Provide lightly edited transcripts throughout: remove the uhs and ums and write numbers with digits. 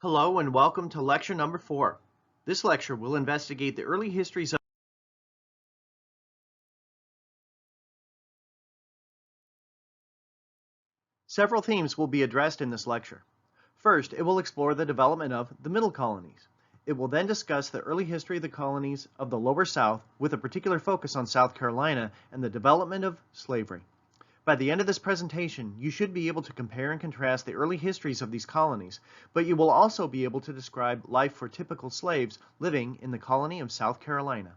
Hello and welcome to lecture number 4. This lecture will investigate the early histories of several themes will be addressed in this lecture. First, it will explore the development of the Middle Colonies. It will then discuss the early history of the colonies of the Lower South with a particular focus on South Carolina and the development of slavery. By the end of this presentation, you should be able to compare and contrast the early histories of these colonies, but you will also be able to describe life for typical slaves living in the colony of South Carolina.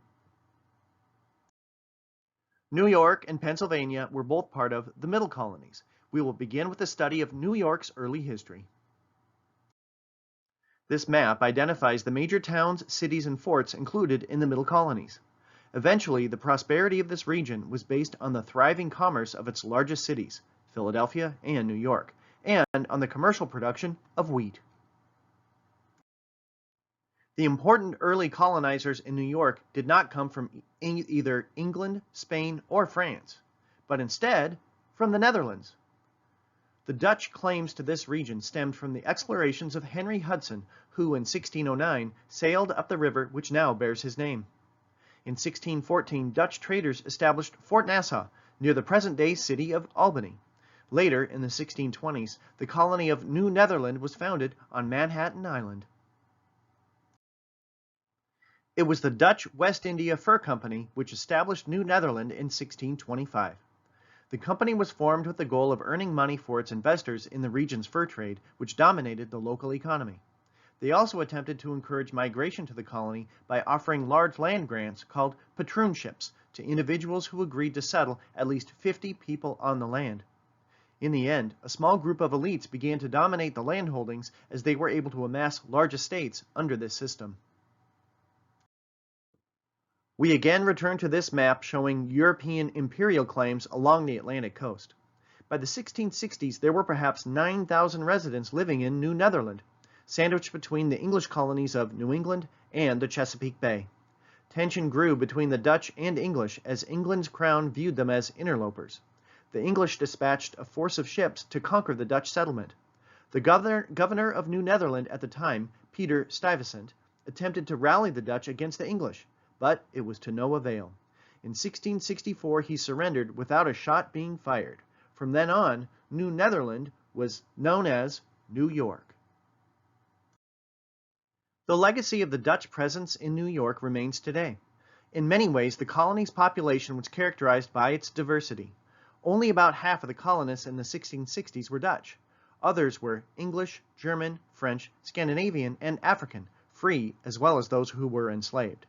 New York and Pennsylvania were both part of the Middle Colonies. We will begin with a study of New York's early history. This map identifies the major towns, cities, and forts included in the Middle Colonies. Eventually, the prosperity of this region was based on the thriving commerce of its largest cities, Philadelphia and New York, and on the commercial production of wheat. The important early colonizers in New York did not come from either England, Spain, or France, but instead from the Netherlands. The Dutch claims to this region stemmed from the explorations of Henry Hudson, who in 1609 sailed up the river which now bears his name. In 1614, Dutch traders established Fort Nassau near the present-day city of Albany. Later, in the 1620s, the colony of New Netherland was founded on Manhattan Island. It was the Dutch West India Fur Company which established New Netherland in 1625. The company was formed with the goal of earning money for its investors in the region's fur trade, which dominated the local economy. They also attempted to encourage migration to the colony by offering large land grants called patroonships to individuals who agreed to settle at least 50 people on the land. In the end, a small group of elites began to dominate the land holdings as they were able to amass large estates under this system. We again return to this map showing European imperial claims along the Atlantic coast. By the 1660s, there were perhaps 9,000 residents living in New Netherland, sandwiched between the English colonies of New England and the Chesapeake Bay. Tension grew between the Dutch and English as England's crown viewed them as interlopers. The English dispatched a force of ships to conquer the Dutch settlement. The governor of New Netherland at the time, Peter Stuyvesant, attempted to rally the Dutch against the English, but it was to no avail. In 1664, he surrendered without a shot being fired. From then on, New Netherland was known as New York. The legacy of the Dutch presence in New York remains today. In many ways, the colony's population was characterized by its diversity. Only about half of the colonists in the 1660s were Dutch. Others were English, German, French, Scandinavian, and African, free as well as those who were enslaved.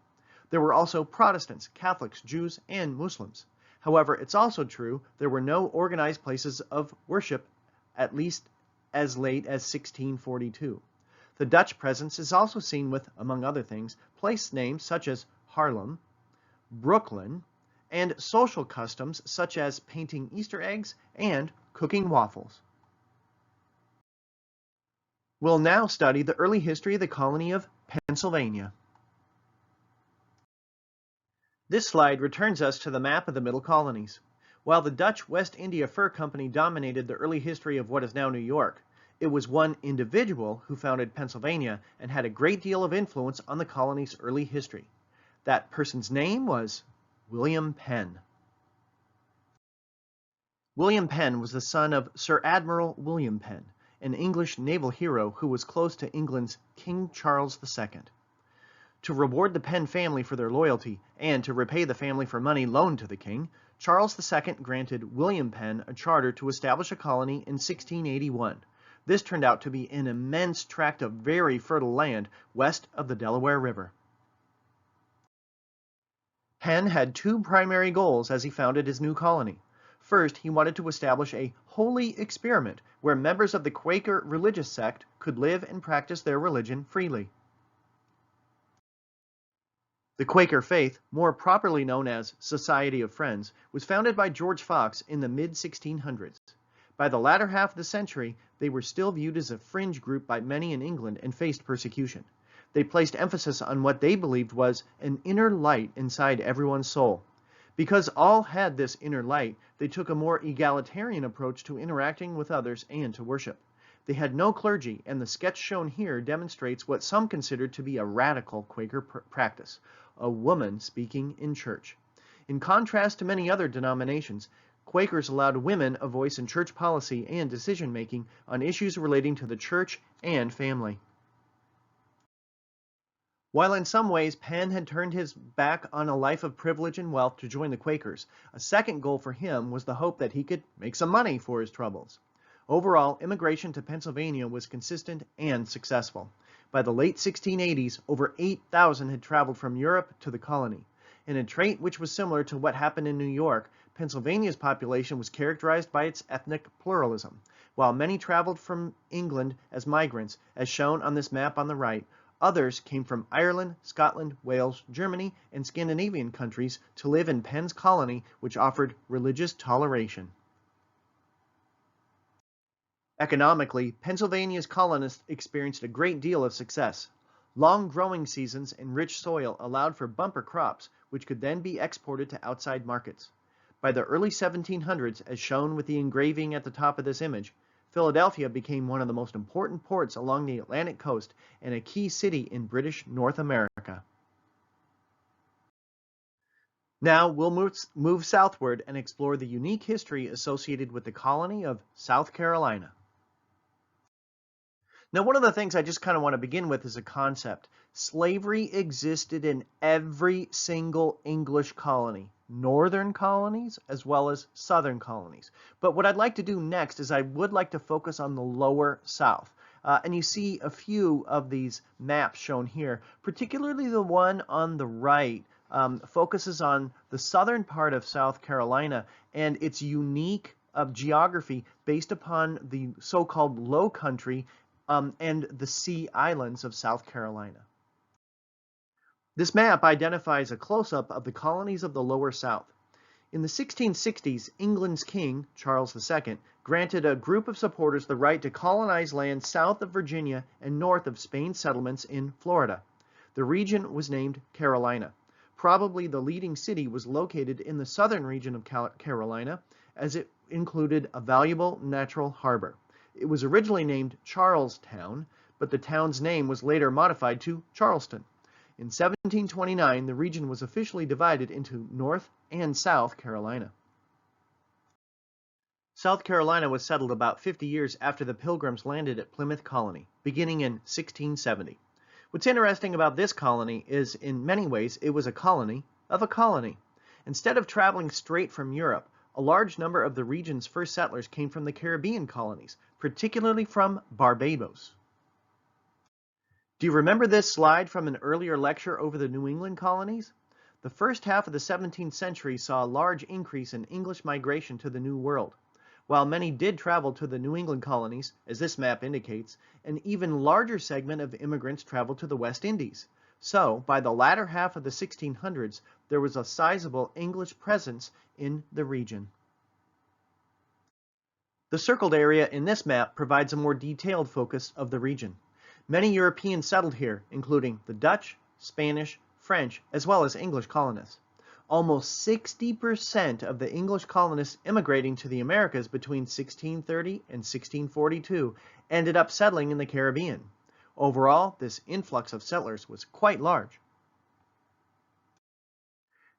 There were also Protestants, Catholics, Jews, and Muslims. However, it's also true there were no organized places of worship, at least as late as 1642. The Dutch presence is also seen with, among other things, place names such as Harlem, Brooklyn, and social customs such as painting Easter eggs and cooking waffles. We'll now study the early history of the colony of Pennsylvania. This slide returns us to the map of the Middle Colonies. While the Dutch West India Fur Company dominated the early history of what is now New York, it was one individual who founded Pennsylvania and had a great deal of influence on the colony's early history. That person's name was William Penn. William Penn was the son of Sir Admiral William Penn, an English naval hero who was close to England's King Charles II. To reward the Penn family for their loyalty and to repay the family for money loaned to the king, Charles II granted William Penn a charter to establish a colony in 1681. This turned out to be an immense tract of very fertile land west of the Delaware River. Penn had two primary goals as he founded his new colony. First, he wanted to establish a holy experiment where members of the Quaker religious sect could live and practice their religion freely. The Quaker faith, more properly known as Society of Friends, was founded by George Fox in the mid-1600s. By the latter half of the century, they were still viewed as a fringe group by many in England and faced persecution. They placed emphasis on what they believed was an inner light inside everyone's soul. Because all had this inner light, they took a more egalitarian approach to interacting with others and to worship. They had no clergy, and the sketch shown here demonstrates what some considered to be a radical Quaker practice, a woman speaking in church. In contrast to many other denominations, Quakers allowed women a voice in church policy and decision-making on issues relating to the church and family. While in some ways Penn had turned his back on a life of privilege and wealth to join the Quakers, a second goal for him was the hope that he could make some money for his troubles. Overall, immigration to Pennsylvania was consistent and successful. By the late 1680s, over 8,000 had traveled from Europe to the colony. In a trait which was similar to what happened in New York, Pennsylvania's population was characterized by its ethnic pluralism. While many traveled from England as migrants, as shown on this map on the right, others came from Ireland, Scotland, Wales, Germany, and Scandinavian countries to live in Penn's colony, which offered religious toleration. Economically, Pennsylvania's colonists experienced a great deal of success. Long growing seasons and rich soil allowed for bumper crops, which could then be exported to outside markets. By the early 1700s, as shown with the engraving at the top of this image, Philadelphia became one of the most important ports along the Atlantic coast and a key city in British North America. Now we'll move southward and explore the unique history associated with the colony of South Carolina. Now, one of the things I just kind of want to begin with is a concept. Slavery existed in every single English colony, northern colonies as well as southern colonies. But what I'd like to do next is I would like to focus on the lower South. And you see a few of these maps shown here, particularly the one on the right focuses on the southern part of South Carolina and its unique geography based upon the so-called low country and the Sea Islands of South Carolina. This map identifies a close-up of the colonies of the Lower South. In the 1660s, England's king, Charles II, granted a group of supporters the right to colonize land south of Virginia and north of Spain's settlements in Florida. The region was named Carolina. Probably the leading city was located in the southern region of Carolina, as it included a valuable natural harbor. It was originally named Charlestown, but the town's name was later modified to Charleston. In 1729, the region was officially divided into North and South Carolina. South Carolina was settled about 50 years after the Pilgrims landed at Plymouth Colony, beginning in 1670. What's interesting about this colony is, in many ways, it was a colony of a colony. Instead of traveling straight from Europe, a large number of the region's first settlers came from the Caribbean colonies, particularly from Barbados. Do you remember this slide from an earlier lecture over the New England colonies? The first half of the 17th century saw a large increase in English migration to the New World. While many did travel to the New England colonies, as this map indicates, an even larger segment of immigrants traveled to the West Indies. So, by the latter half of the 1600s, there was a sizable English presence in the region. The circled area in this map provides a more detailed focus of the region. Many Europeans settled here, including the Dutch, Spanish, French, as well as English colonists. Almost 60% of the English colonists immigrating to the Americas between 1630 and 1642 ended up settling in the Caribbean. Overall, this influx of settlers was quite large.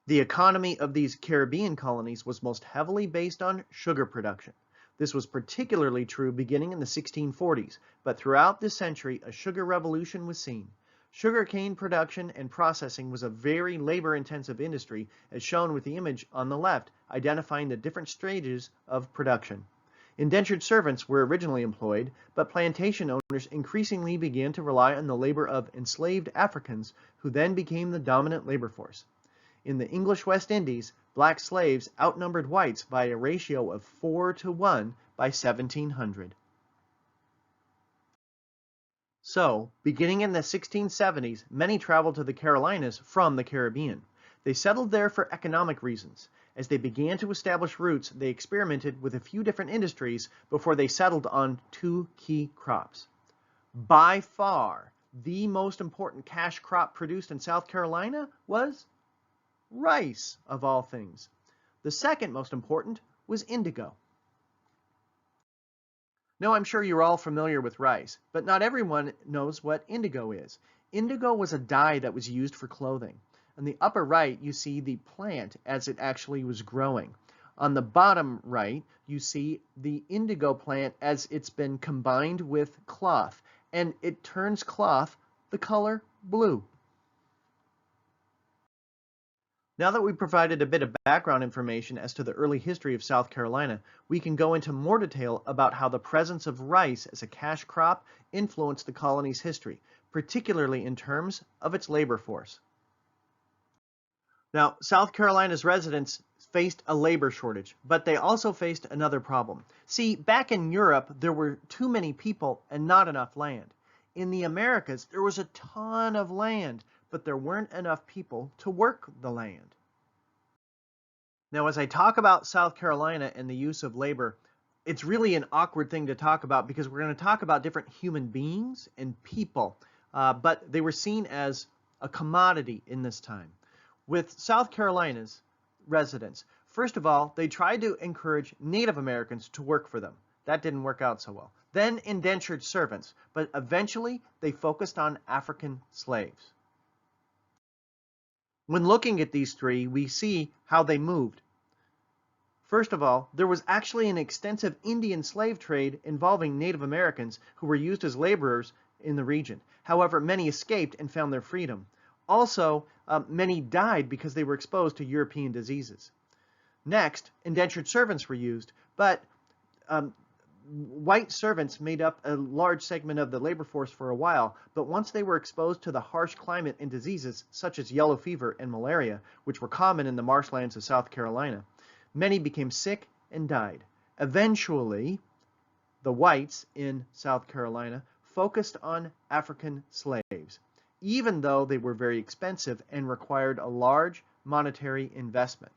The economy of these Caribbean colonies was most heavily based on sugar production. This was particularly true beginning in the 1640s, but throughout this century, a sugar revolution was seen. Sugarcane production and processing was a very labor-intensive industry, as shown with the image on the left, identifying the different stages of production. Indentured servants were originally employed, but plantation owners increasingly began to rely on the labor of enslaved Africans, who then became the dominant labor force. In the English West Indies, black slaves outnumbered whites by a ratio of 4-to-1 by 1700. So, beginning in the 1670s, many traveled to the Carolinas from the Caribbean. They settled there for economic reasons. As they began to establish roots, they experimented with a few different industries before they settled on two key crops. By far, the most important cash crop produced in South Carolina was rice, of all things. The second most important was indigo. Now, I'm sure you're all familiar with rice, but not everyone knows what indigo is. Indigo was a dye that was used for clothing. On the upper right, you see the plant as it actually was growing. On the bottom right, you see the indigo plant as it's been combined with cloth, and it turns cloth the color blue. Now that we've provided a bit of background information as to the early history of South Carolina, we can go into more detail about how the presence of rice as a cash crop influenced the colony's history, particularly in terms of its labor force. Now, South Carolina's residents faced a labor shortage, but they also faced another problem. See, back in Europe, there were too many people and not enough land. In the Americas, there was a ton of land, but there weren't enough people to work the land. Now, as I talk about South Carolina and the use of labor, it's really an awkward thing to talk about because we're going to talk about different human beings and people, but they were seen as a commodity in this time. With South Carolina's residents, first of all, they tried to encourage Native Americans to work for them. That didn't work out so well. Then indentured servants, but eventually they focused on African slaves. When looking at these three, we see how they moved. First of all, there was actually an extensive Indian slave trade involving Native Americans who were used as laborers in the region. However, many escaped and found their freedom. Also, many died because they were exposed to European diseases. Next, indentured servants were used, but white servants made up a large segment of the labor force for a while, but once they were exposed to the harsh climate and diseases such as yellow fever and malaria, which were common in the marshlands of South Carolina, many became sick and died. Eventually, the whites in South Carolina focused on African slaves, even though they were very expensive and required a large monetary investment.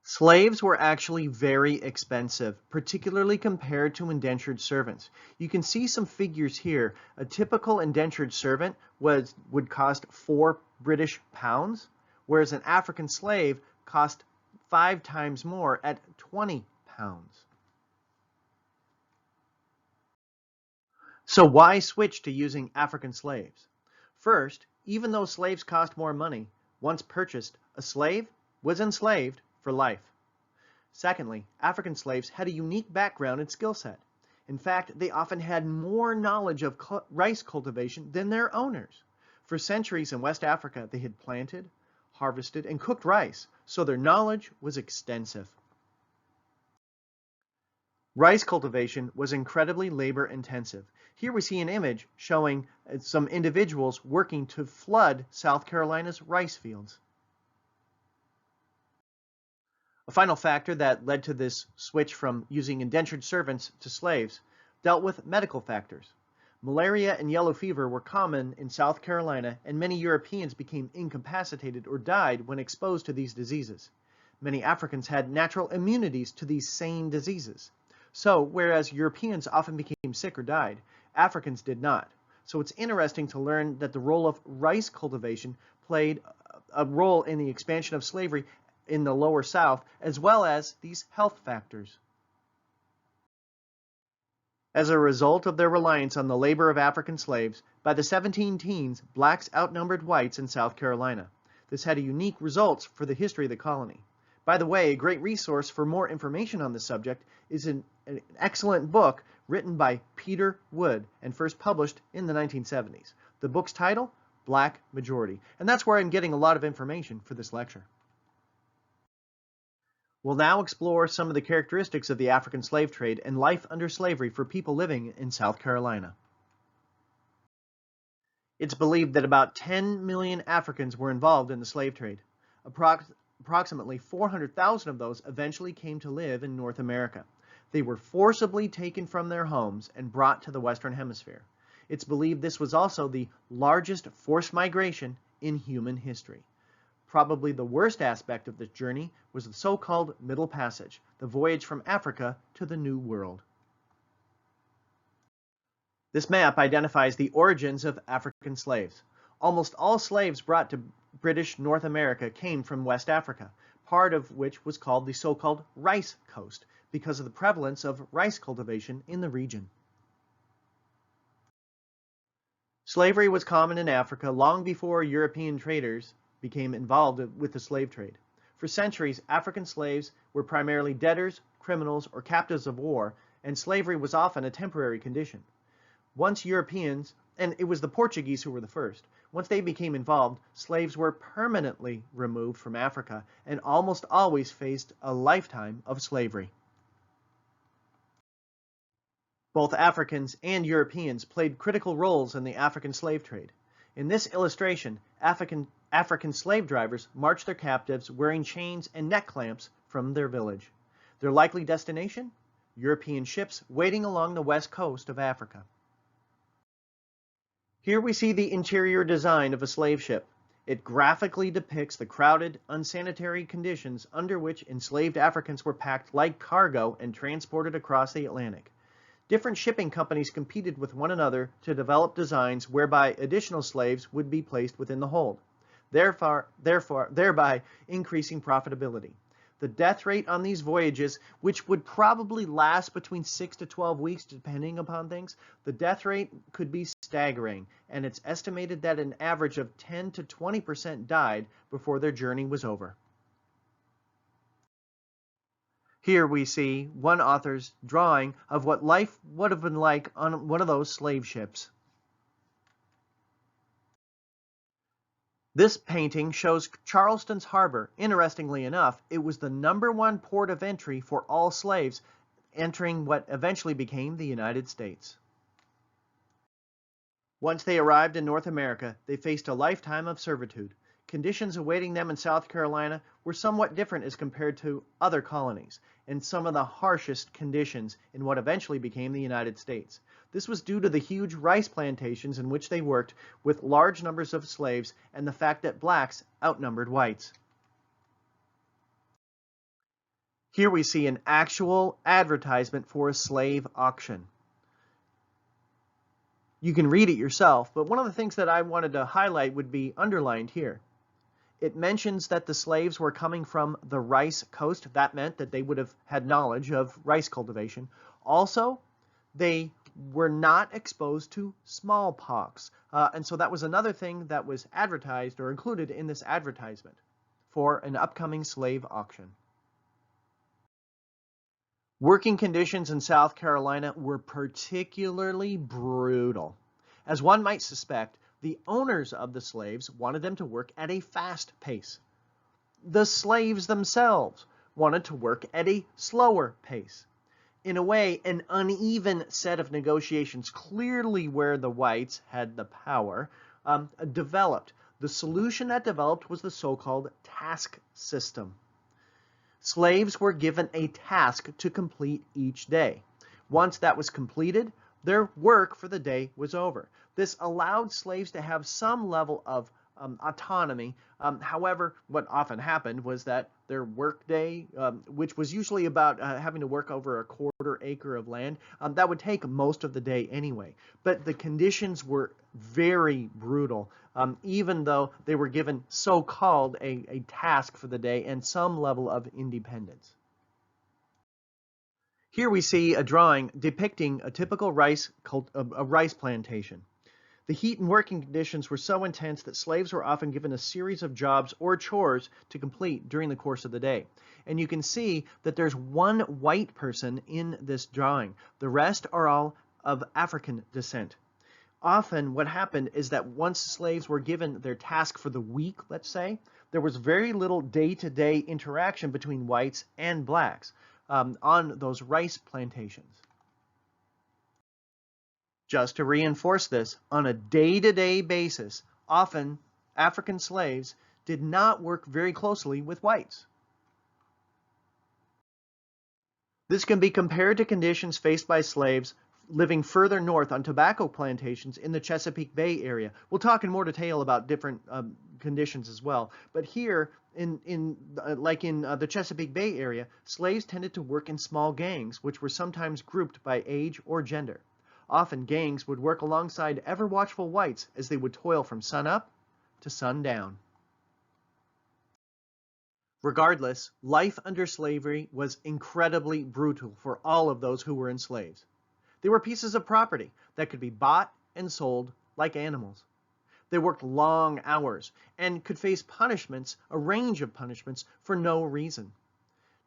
Slaves were actually very expensive, particularly compared to indentured servants. You can see some figures here. A typical indentured servant would cost 4 British pounds, whereas an African slave cost 5 times more at 20 pounds. So why switch to using African slaves? First, even though slaves cost more money, once purchased, a slave was enslaved for life. Secondly, African slaves had a unique background and skill set. In fact, they often had more knowledge of rice cultivation than their owners. For centuries in West Africa, they had planted, harvested, and cooked rice, so their knowledge was extensive. Rice cultivation was incredibly labor intensive. Here we see an image showing some individuals working to flood South Carolina's rice fields. A final factor that led to this switch from using indentured servants to slaves dealt with medical factors. Malaria and yellow fever were common in South Carolina, and many Europeans became incapacitated or died when exposed to these diseases. Many Africans had natural immunities to these same diseases. So, whereas Europeans often became sick or died, Africans did not. So it's interesting to learn that the role of rice cultivation played a role in the expansion of slavery in the lower South, as well as these health factors. As a result of their reliance on the labor of African slaves, by the 17 teens, blacks outnumbered whites in South Carolina. This had a unique results for the history of the colony. By the way, a great resource for more information on this subject is an excellent book written by Peter Wood and first published in the 1970s. The book's title, Black Majority, and that's where I'm getting a lot of information for this lecture. We'll now explore some of the characteristics of the African slave trade and life under slavery for people living in South Carolina. It's believed that about 10 million Africans were involved in the slave trade. Approximately 400,000 of those eventually came to live in North America. They were forcibly taken from their homes and brought to the Western Hemisphere. It's believed this was also the largest forced migration in human history. Probably the worst aspect of this journey was the so-called Middle Passage, the voyage from Africa to the New World. This map identifies the origins of African slaves. Almost all slaves brought to British North America came from West Africa, part of which was called the so-called Rice Coast, because of the prevalence of rice cultivation in the region. Slavery was common in Africa long before European traders became involved with the slave trade. For centuries, African slaves were primarily debtors, criminals, or captives of war, and slavery was often a temporary condition. Once Europeans, and it was the Portuguese who were the first, once they became involved, slaves were permanently removed from Africa and almost always faced a lifetime of slavery. Both Africans and Europeans played critical roles in the African slave trade. In this illustration, African slave drivers marched their captives wearing chains and neck clamps from their village. Their likely destination? European ships waiting along the west coast of Africa. Here we see the interior design of a slave ship. It graphically depicts the crowded, unsanitary conditions under which enslaved Africans were packed like cargo and transported across the Atlantic. Different shipping companies competed with one another to develop designs whereby additional slaves would be placed within the hold, thereby increasing profitability. The death rate on these voyages, which would probably last between 6 to 12 weeks depending upon things, the death rate could be staggering, and it's estimated that an average of 10 to 20% died before their journey was over. Here we see one author's drawing of what life would have been like on one of those slave ships. This painting shows Charleston Harbor. Interestingly enough, it was the #1 port of entry for all slaves entering what eventually became the United States. Once they arrived in North America, they faced a lifetime of servitude. Conditions awaiting them in South Carolina were somewhat different as compared to other colonies, and some of the harshest conditions in what eventually became the United States. This was due to the huge rice plantations in which they worked with large numbers of slaves and the fact that blacks outnumbered whites. Here we see an actual advertisement for a slave auction. You can read it yourself, but one of the things that I wanted to highlight would be underlined here. It mentions that the slaves were coming from the rice coast. That meant that they would have had knowledge of rice cultivation. Also, they were not exposed to smallpox. And so that was another thing that was advertised or included in this advertisement for an upcoming slave auction. Working conditions in South Carolina were particularly brutal. As one might suspect, the owners of the slaves wanted them to work at a fast pace. The slaves themselves wanted to work at a slower pace. In a way, an uneven set of negotiations, clearly where the whites had the power, developed. The solution that developed was the so-called task system. Slaves were given a task to complete each day. Once that was completed, their work for the day was over. This allowed slaves to have some level of autonomy. However, what often happened was that their work day, which was usually about having to work over a quarter acre of land, that would take most of the day anyway. But the conditions were very brutal, even though they were given so-called a task for the day and some level of independence. Here we see a drawing depicting a typical rice plantation. The heat and working conditions were so intense that slaves were often given a series of jobs or chores to complete during the course of the day. And you can see that there's one white person in this drawing. The rest are all of African descent. Often what happened is that once slaves were given their task for the week, let's say, there was very little day-to-day interaction between whites and blacks on those rice plantations. Just to reinforce this, on a day-to-day basis, often African slaves did not work very closely with whites. This can be compared to conditions faced by slaves living further north on tobacco plantations in the Chesapeake Bay area. We'll talk in more detail about different conditions as well. But here, in the Chesapeake Bay area, slaves tended to work in small gangs, which were sometimes grouped by age or gender. Often gangs would work alongside ever-watchful whites as they would toil from sunup to sundown. Regardless, life under slavery was incredibly brutal for all of those who were enslaved. They were pieces of property that could be bought and sold like animals. They worked long hours and could face punishments, a range of punishments, for no reason.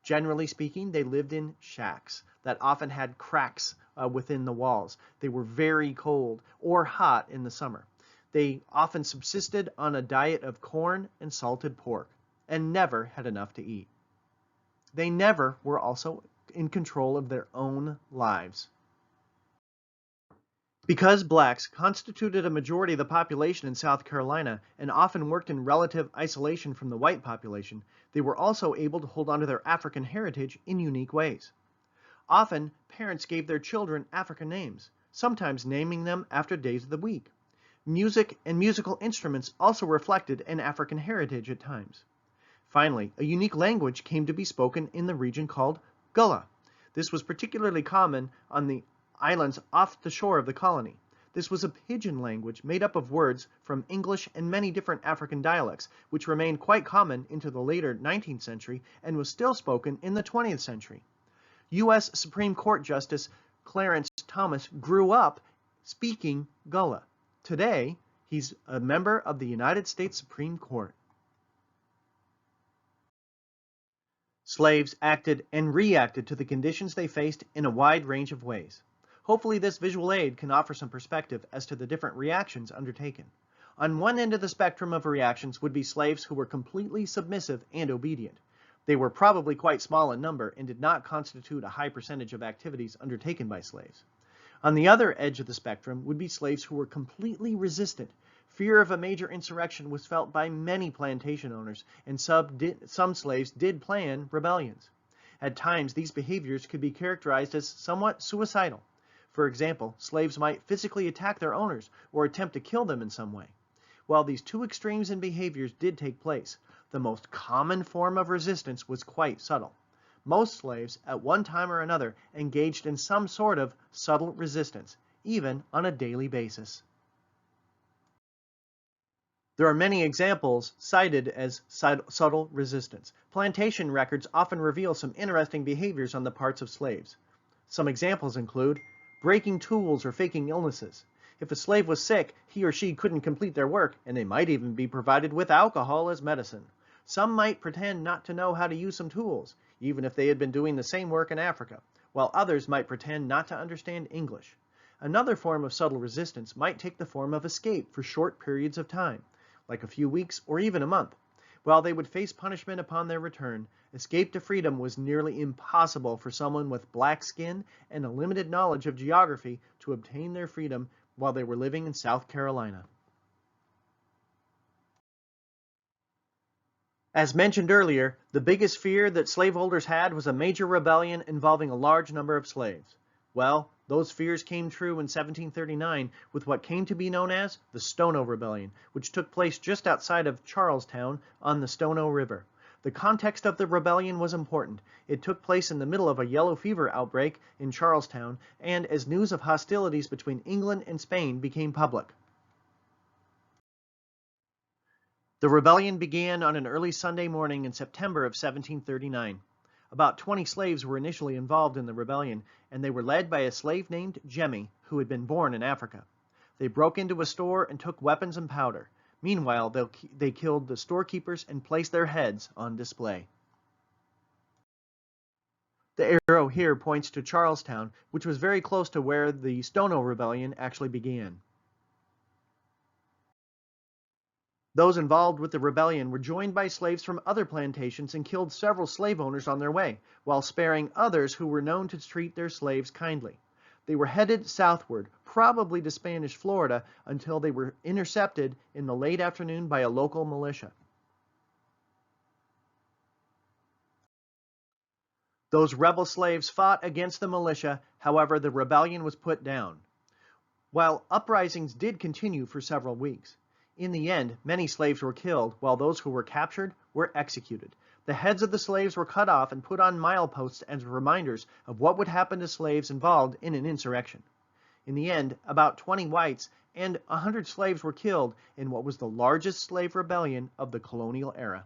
Generally speaking, they lived in shacks that often had cracks within the walls. They were very cold or hot in the summer. They often subsisted on a diet of corn and salted pork and never had enough to eat. They never were also in control of their own lives. Because blacks constituted a majority of the population in South Carolina and often worked in relative isolation from the white population, they were also able to hold on to their African heritage in unique ways. Often, parents gave their children African names, sometimes naming them after days of the week. Music and musical instruments also reflected an African heritage at times. Finally, a unique language came to be spoken in the region called Gullah. This was particularly common on the islands off the shore of the colony. This was a pidgin language made up of words from English and many different African dialects, which remained quite common into the later 19th century and was still spoken in the 20th century. U.S. Supreme Court Justice Clarence Thomas grew up speaking Gullah. Today, he's a member of the United States Supreme Court. Slaves acted and reacted to the conditions they faced in a wide range of ways. Hopefully this visual aid can offer some perspective as to the different reactions undertaken. On one end of the spectrum of reactions would be slaves who were completely submissive and obedient. They were probably quite small in number and did not constitute a high percentage of activities undertaken by slaves. On the other edge of the spectrum would be slaves who were completely resistant. Fear of a major insurrection was felt by many plantation owners, and some slaves did plan rebellions. At times, these behaviors could be characterized as somewhat suicidal. For example, slaves might physically attack their owners or attempt to kill them in some way. While these two extremes in behaviors did take place, the most common form of resistance was quite subtle. Most slaves, at one time or another, engaged in some sort of subtle resistance, even on a daily basis. There are many examples cited as subtle resistance. Plantation records often reveal some interesting behaviors on the parts of slaves. Some examples include breaking tools or faking illnesses. If a slave was sick, he or she couldn't complete their work, and they might even be provided with alcohol as medicine. Some might pretend not to know how to use some tools, even if they had been doing the same work in Africa, while others might pretend not to understand English. Another form of subtle resistance might take the form of escape for short periods of time, like a few weeks or even a month. While they would face punishment upon their return, escape to freedom was nearly impossible for someone with black skin and a limited knowledge of geography to obtain their freedom while they were living in South Carolina. As mentioned earlier, the biggest fear that slaveholders had was a major rebellion involving a large number of slaves. Well, those fears came true in 1739 with what came to be known as the Stono Rebellion, which took place just outside of Charlestown on the Stono River. The context of the rebellion was important. It took place in the middle of a yellow fever outbreak in Charlestown, and as news of hostilities between England and Spain became public. The rebellion began on an early Sunday morning in September of 1739. About 20 slaves were initially involved in the rebellion, and they were led by a slave named Jemmy, who had been born in Africa. They broke into a store and took weapons and powder. Meanwhile, they killed the storekeepers and placed their heads on display. The arrow here points to Charlestown, which was very close to where the Stono Rebellion actually began. Those involved with the rebellion were joined by slaves from other plantations and killed several slave owners on their way, while sparing others who were known to treat their slaves kindly. They were headed southward, probably to Spanish Florida, until they were intercepted in the late afternoon by a local militia. Those rebel slaves fought against the militia, however, the rebellion was put down. While uprisings did continue for several weeks. In the end, many slaves were killed, while those who were captured were executed. The heads of the slaves were cut off and put on mileposts as reminders of what would happen to slaves involved in an insurrection. In the end, about 20 whites and 100 slaves were killed in what was the largest slave rebellion of the colonial era.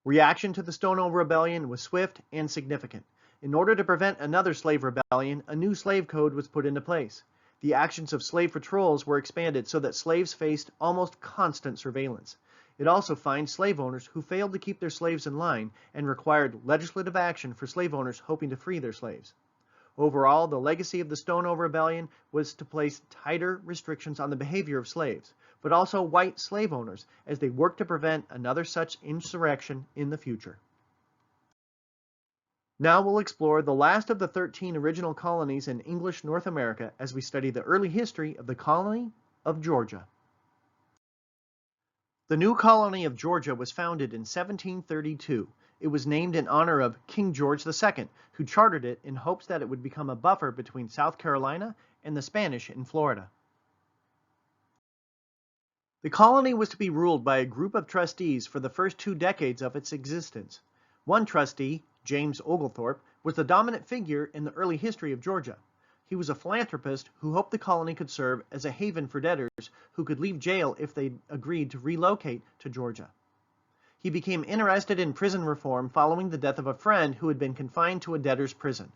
Reaction to the Stono Rebellion was swift and significant. In order to prevent another slave rebellion, a new slave code was put into place. The actions of slave patrols were expanded so that slaves faced almost constant surveillance. It also fined slave owners who failed to keep their slaves in line and required legislative action for slave owners hoping to free their slaves. Overall, the legacy of the Stono Rebellion was to place tighter restrictions on the behavior of slaves, but also white slave owners as they worked to prevent another such insurrection in the future. Now we'll explore the last of the 13 original colonies in English North America as we study the early history of the colony of Georgia. The new colony of Georgia was founded in 1732. It was named in honor of King George II, who chartered it in hopes that it would become a buffer between South Carolina and the Spanish in Florida. The colony was to be ruled by a group of trustees for the first 2 decades of its existence. One trustee, James Oglethorpe, was the dominant figure in the early history of Georgia. He was a philanthropist who hoped the colony could serve as a haven for debtors who could leave jail if they agreed to relocate to Georgia. He became interested in prison reform following the death of a friend who had been confined to a debtor's prison.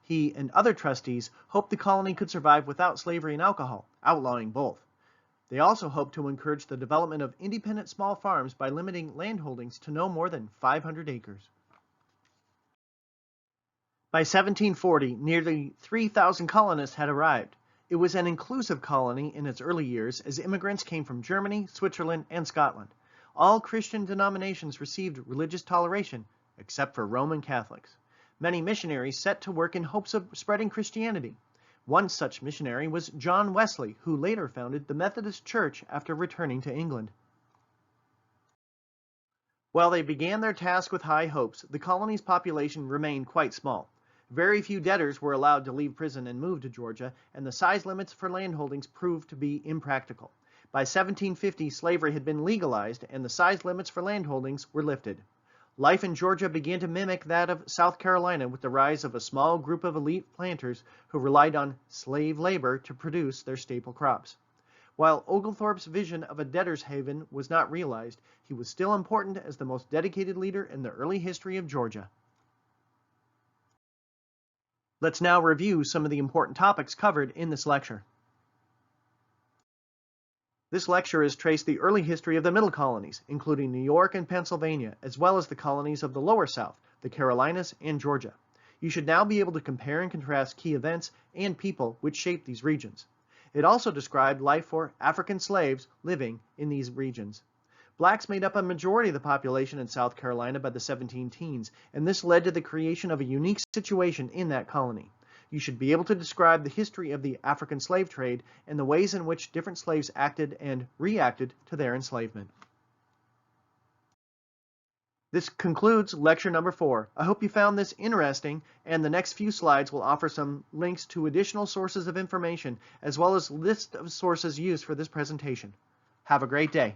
He and other trustees hoped the colony could survive without slavery and alcohol, outlawing both. They also hoped to encourage the development of independent small farms by limiting landholdings to no more than 500 acres. By 1740, nearly 3,000 colonists had arrived. It was an inclusive colony in its early years as immigrants came from Germany, Switzerland, and Scotland. All Christian denominations received religious toleration, except for Roman Catholics. Many missionaries set to work in hopes of spreading Christianity. One such missionary was John Wesley, who later founded the Methodist Church after returning to England. While they began their task with high hopes, the colony's population remained quite small. Very few debtors were allowed to leave prison and move to Georgia, and the size limits for landholdings proved to be impractical. By 1750, slavery had been legalized, and the size limits for landholdings were lifted. Life in Georgia began to mimic that of South Carolina with the rise of a small group of elite planters who relied on slave labor to produce their staple crops. While Oglethorpe's vision of a debtor's haven was not realized, he was still important as the most dedicated leader in the early history of Georgia. Let's now review some of the important topics covered in this lecture. This lecture has traced the early history of the Middle Colonies, including New York and Pennsylvania, as well as the colonies of the Lower South, the Carolinas, and Georgia. You should now be able to compare and contrast key events and people which shaped these regions. It also described life for African slaves living in these regions. Blacks made up a majority of the population in South Carolina by the 17 teens, and this led to the creation of a unique situation in that colony. You should be able to describe the history of the African slave trade and the ways in which different slaves acted and reacted to their enslavement. This concludes lecture number 4. I hope you found this interesting, and the next few slides will offer some links to additional sources of information, as well as a list of sources used for this presentation. Have a great day.